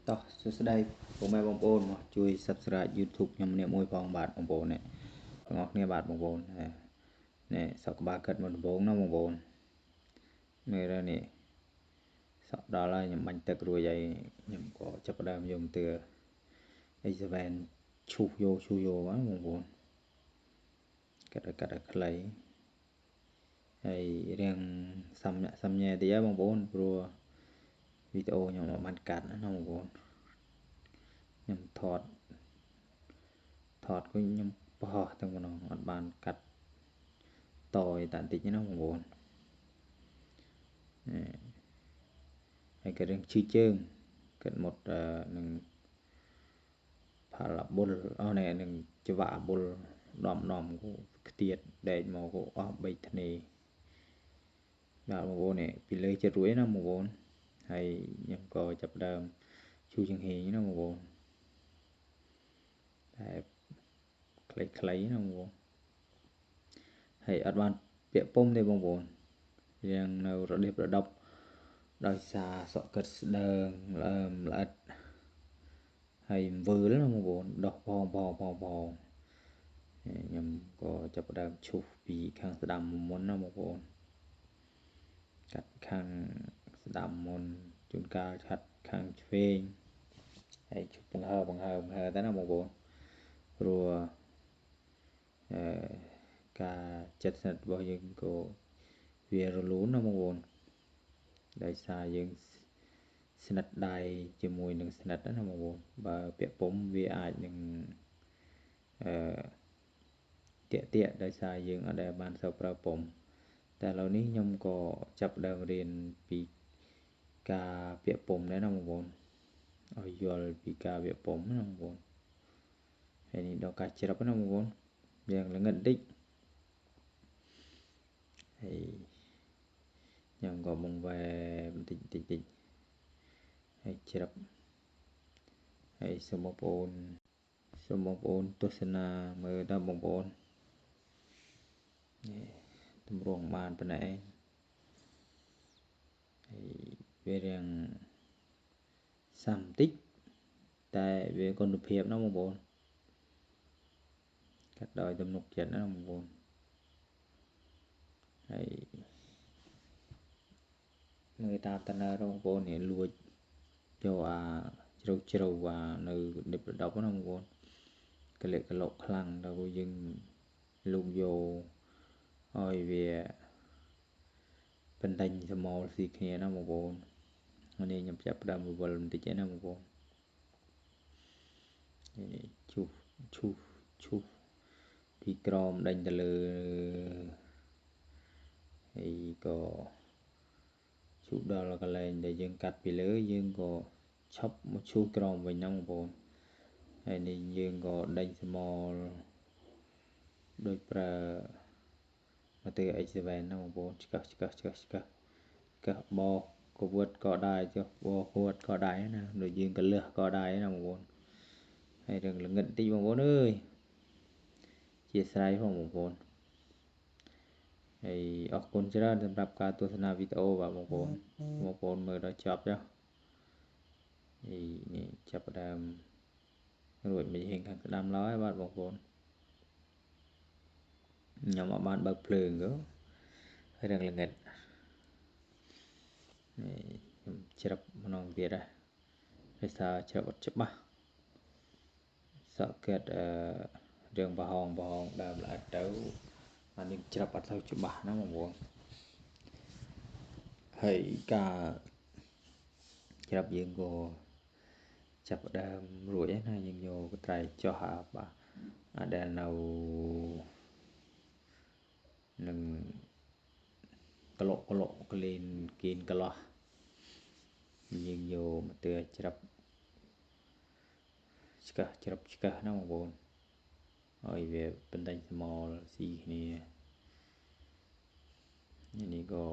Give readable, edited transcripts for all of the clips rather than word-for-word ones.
តោះសួស្តីបងប្អូនមកជួយ Subscribe YouTube ខ្ញុំម្នាក់មួយផងបាទបងប្អូននេះទាំងអស់គ្នាបាទបងប្អូននេះសក់ក្បាលកើតមកដំបូងណាបងប្អូនមើលនេះសក់ដល់ហើយខ្ញុំបាញ់ទឹករួចហើយខ្ញុំក៏ចាប់ផ្ដើមយកមន្ទិល A7 ឈូសយកបាទបងប្អូនកាត់ឲ្យខ្លីហើយរៀងសំញ៉ែតិចហើយបងប្អូនព្រោះវីដេអូខ្ញុំអត់បានកាត់ណាបងប្អូនខ្ញុំថតគឺខ្ញុំបោះទាំងម្ដងអត់បានកាត់តយតាបន្តិចណាបងប្អូនហើយក៏រឿងឈឺជើងគិតមុតនឹងផលបុលនេះនឹងច្បាក់បុលដំគូខ្ទាតដែកមកគូអស់3ធ្នេបាទបងប្អូននេះពីលើចិត្តរួចណាបងប្អូនហើយខ្ញុំក៏ចាប់ដើមឈូសចង្ហេងណាបងប្អូនតែខ្លីណាបងប្អូនហើយអត់បានពាក់ពុំទេបងប្អូនយ៉ាងនៅរដេបរដប់ដោយសារសក់កើតស្ដើងល្អិតហើយវើលណាបងប្អូនដោះផងខ្ញុំក៏ចាប់ដើមឈូសពីខាងស្ដាំមុនណាបងប្អូនកាត់ខាងស្ដាំមុនជួនកាលកាត់ខាងឆ្វេងហើយឈូសបង្ហើទៅណាបងប្អូនព្រោះការចិត្តស្និទ្ធរបស់យើងក៏វារលូនណាបងប្អូនដោយសារយើងស្និទ្ធដៃជាមួយនឹងស្និទ្ធណាបងប្អូនបើពាក់ពុំវាអាចនឹងតាក់ដោយសារយើងអត់ដែលបានសូវប្រើពុំតែឥឡូវនេះខ្ញុំក៏ចាប់ដើមរៀនពីការពាក់ពុំដែរណាបងប្អូនឲ្យយល់ពីការពាក់ពុំណាបងប្អូនហើយនេះដល់ការច្រឹបណាបងប្អូនយ៉ាងល្ងិតបន្តិចហើយខ្ញុំក៏បង្វែរបន្តិចហើយច្រឹបហើយសូមបងប្អូនទស្សនាមើលដល់បងប្អូននេះទម្រង់បានប៉ុណ្ណេះហើយវារៀងសាំបន្តិចតែវាគុណភាពណាបងប្អូនកាត់ដោយទំនុកចិត្តណាបងប្អូនហើយមើលតាមតនើបងប្អូននេះលួចយកជ្រៅនៅដិបដប់ណាបងប្អូនកលិកកលោកខ្លាំងដល់ពួកយើងលូកយកឲ្យវាបណ្ដេញសមោលស៊ីគ្នាណាបងប្អូននេះខ្ញុំចាប់ផ្ដើមវល់បន្តិចណាបងប្អូននេះឈូសពីក្រោមដេញទៅលើហើយក៏ឈូសដល់កន្លែងដែលយើងកាត់ពីលើយើងក៏ឆប់មកឈូសក្រោមវិញណាបងប្អូនហើយនេះយើងក៏ដេញសមោលដោយប្រើមកទៅ H7 ណាបងប្អូនឆ្កឹះបោកកវត់ក៏ដែរចុះបោកហួតក៏ដែរណាដូចយើងកលឹះក៏ដែរណាបងប្អូនហើយរឿងល្ងិតតិចបងប្អូនអើយជាស្រ័យផងបងប្អូនហើយអរគុណច្រើនសម្រាប់ការទស្សនាវីដេអូបាទបងប្អូនមើលដល់ចប់ចុះនេះចាប់ដើមរួចមិនហេងខាងស្ដាំឡើយបាទបងប្អូនខ្ញុំអត់បានបើកភ្លើងទៅហើយរឿងល្ងិតនេះខ្ញុំច្រឹបម្ដងទៀតហើយសារច្រឹបអត់ច្បាស់សក់កើតរឿងប្រហោងដើមល្អិតទៅអានេះច្រឹបអត់ទៅច្បាស់ណាបងប្អូនហើយការច្រឹបយើងក៏ចាប់ដើមរួចណាយើងយកកត្រៃចុះបាទអាដែលនៅនឹងក្លុកកលេនគៀនកលោះយើងយកមកទើច្រឹបឆ្កឹះណាបងប្អូនឲ្យវាបណ្ដេញថ្មស៊ីគ្នានេះក៏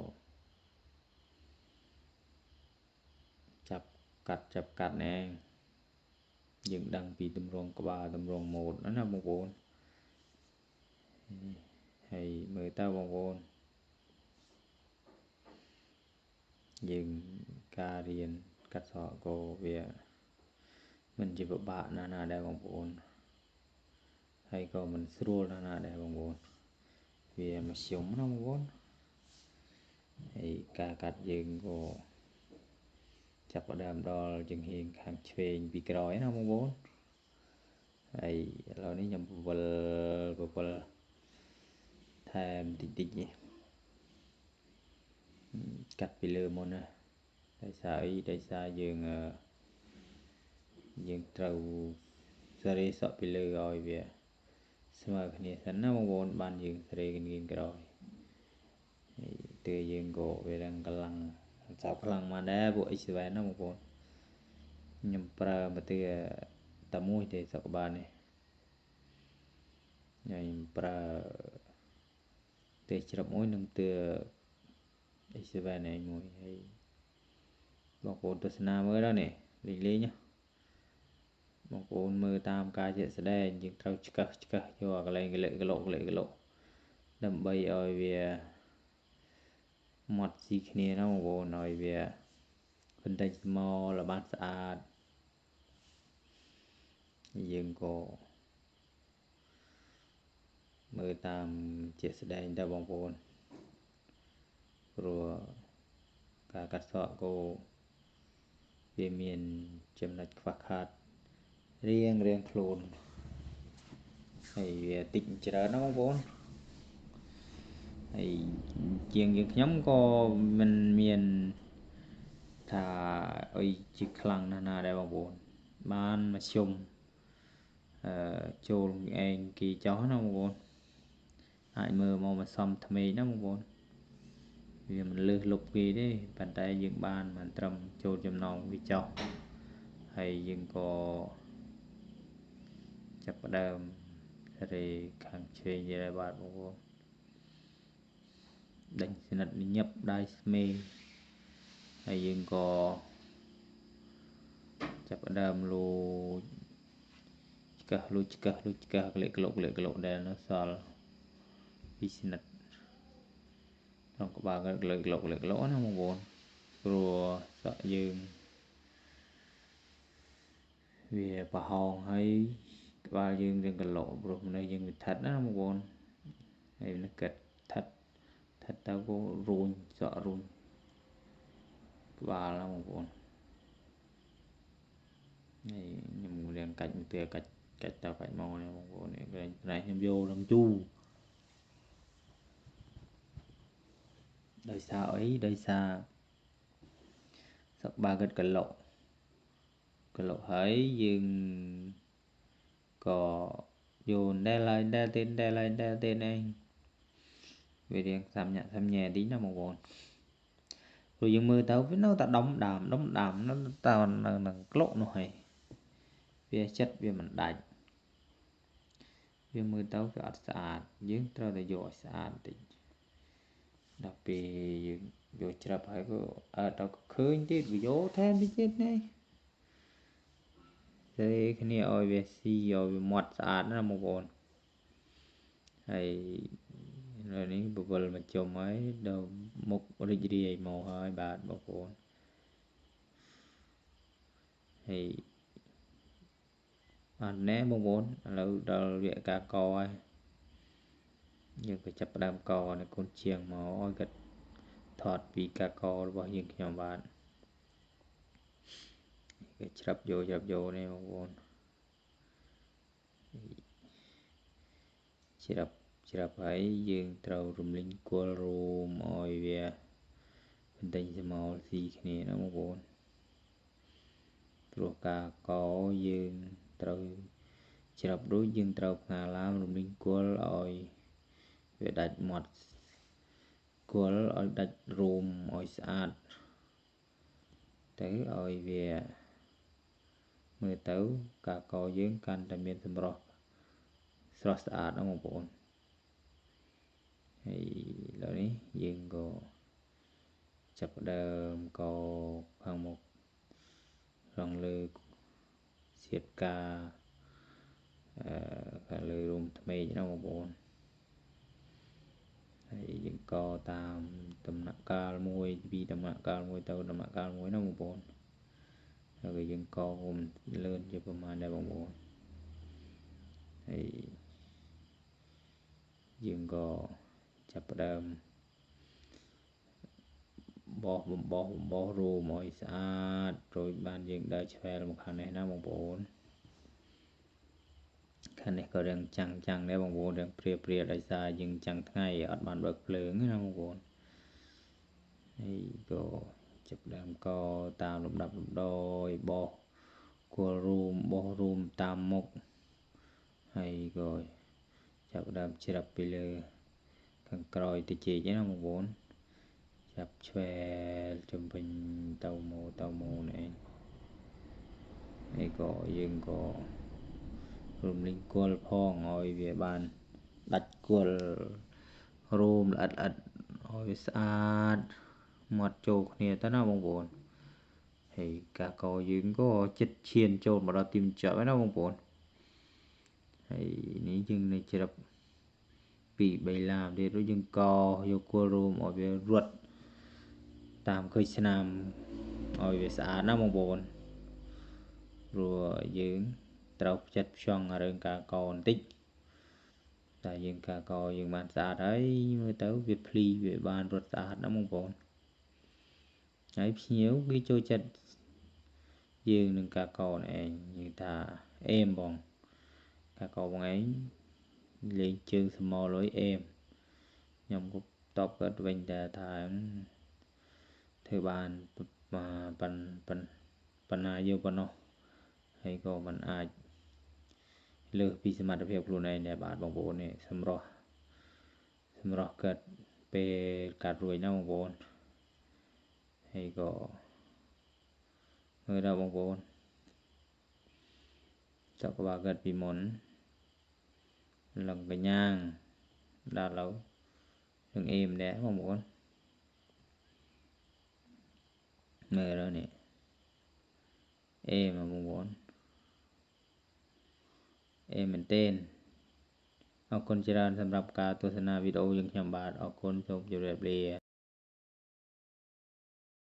ចាប់កាត់ណែយើងដឹងពីទម្រង់ក្បាលទម្រង់ម៉ូដណាបងប្អូនហើយមើលតើបងប្អូនយើងការរៀនកាត់សក់ក៏វា mình chỉ có bạn nào đây bằng bốn hay có mình scroll nào đây bằng bốn vì mà sống nó bốn thì cả cắt dương của chập ở đàm đo chừng hiền hàng truyền bị còi nó bằng bốn hay là nó nhầm bờ tham tịt tịt nhỉ cắt bị lừa môn à đây xa dương dương trâu sari sợ bị lừa rồi về xem này sẵn nó mong ban dương sari kinh cái rồi từ dương gỗ về đang galang sao galang mà đã bộ Israel nó mong nhầm pra mà từ tamu thì sao ban này nhầm pra từ chập mũi nằm từ Israel này mũi hay bọc bồn từ sana mới đó nè lý nhá bọc bồn mưa tam ca chuyện sẽ đây nhưng trâu chika cho cái lên cái lộ đâm bay ơi về mặt gì kia nó bồn nói về phần tay mò là bán sạch nhưng có mưa tam chuyện sẽ đây ta bọc bồn rồi cả cắt sọ cô về miền chấm lệch phạt hạt riêng khôn thì tịnh chờ nó vốn thì chuyện việc nhóm có mình miền thà ơi chỉ khăn là đây bằng vốn ban mà xung chôn anh kỳ chó nó vốn hại mơ mong mà xong thầm mê nó vốn vì mình lừa lục gì đấy bàn tay dựng ban mà trầm chôn chầm nòng vì chó hay dừng có chập đờm thì càng chơi như đây bạn vốn đánh xin đặt nhập đai mê hay dừng có chập đờm lu cekah lek kelok dan asal bisnet trong các bạn lek kelok nó mong buồn rồi sợ dương vì bà hòn hay ba dương đừng kelok rồi này dương thật nó mong buồn hay nó kịch thật tao có run sợ run bà là mong buồn này nhưng liền cạnh tia cạnh tao phải mò này mong buồn này em vô làm chu đời xa ấy đời xa sợ ba cái lộ hỡi dừng có dồn đe tên anh về điện xăm nhẹ tí nó một buồn rồi dừng mưa tao với nó ta đóng đàm nó tao là lộ nó hay về chất về mình đánh về mưa tao phải sạch dừng tao để dội sạch thì đặc biệt dội chập hay có ở tao khơi tí dội thêm tí chết này thế cái này ơi về si rồi mọt sạch nó một buồn hay rồi ní bubble mà chôm ấy đâu một rì màu hơi bạt bảo cô thì anh né mong muốn là đầu địa cả coi nhưng phải chập đam cò này con chiêng máu gật thọt vì cả co bao nhiêu nhỏ bạn cái chập vô này mong muốn chập ấy dương trâu rùm linh cua rùm oi về bên tay màu gì này nó mong muốn rồi cả có dương trâu chập đối dương trâu ngà lam rùm linh cua oi về đặt mặt cua ở đặt rùm oi sạch tới oi về mưa tới cả có dương can tại miền Tây Bắc rất sạch nó một bộ thì đấy dương có chập đờm có hàng một lòng lư xiết ca cả lư rùm mây nó một bộ thì dương có tầm nặng cao môi vì tầm nặng cao môi tàu tầm nặng cao môi nó một bộ rồiយើងករួមលឿនជាប្រមាណដែរបងប្អូនហើយយើងក៏ចាប់ផ្ដើមបោះបំបោះរួមឲ្យស្អាតរួចបានយើងដើរឆ្វែលមកខាងនេះណាបងប្អូនខាងនេះក៏រឿងចាំងដែរបងប្អូនរឿងព្រាដោយសារយើងចាំងថ្ងៃអត់បានបើកភ្លើងណាបងប្អូនហើយក៏ចាប់ដើមកតាមលំដាប់លំដោយបោះគល់រួមបោះរួមតាមមុខហើយក៏ចាប់ដើមជ្រាបពីលើខាងក្រោយតិចណាបងប្អូនចាប់ឆ្វែលជំវិញទៅមកនេះហើយក៏យើងក៏រំលឹងគល់ផងឲ្យវាបានដាច់គល់រួមល្អិតឲ្យវាស្អាតមាត់ចូលគ្នាទៅណាបងប្អូនហើយកាកោយើងក៏ចិត្តឈានចូលមកដល់ទីបញ្ចប់ហើយណាបងប្អូនហើយនេះយើងនៅជ្រាប2-3ឡាមទៀតរួចយើងកយកគល់រួមឲ្យវារត់តាមឃើញស្នាមឲ្យវាស្អាតណាបងប្អូនព្រោះយើងត្រូវផ្ចិតផ្ចង់រឿងកាកោបន្តិចតែយើងកាកោយើងបានស្អាតហើយមើលទៅវាភ្លីវាបានរត់ស្អាតណាបងប្អូនហើយភ្ញៀវគេចូលចិត្តយើងនឹងកាកោនេះឯងនិយាយថាអេមបងកាកោបងឯងលេងជើងស្មោលអេមខ្ញុំក៏តបគាត់វិញតែថាធ្វើបានប៉ុណ្ណាយកប៉ុណ្ណោះហើយក៏មិនអាចលើសពីសមត្ថភាពខ្លួនឯងដែរបាទបងប្អូននេះសម្រស់កាត់ពេលកាត់រួចណាបងប្អូនហើយក៏មើលដល់បងប្អូនចុកក្បាលកាត់ពីមុនលឹងកញ្ញាងដល់ឡូវនឹងអេមដែរបងប្អូនមើលដល់នេះអេមបងប្អូនអេមមែនទែនអរគុណច្រើនសម្រាប់ការទស្សនាវីដេអូយើងខ្ញុំបាទអរគុណសូមជម្រាបលា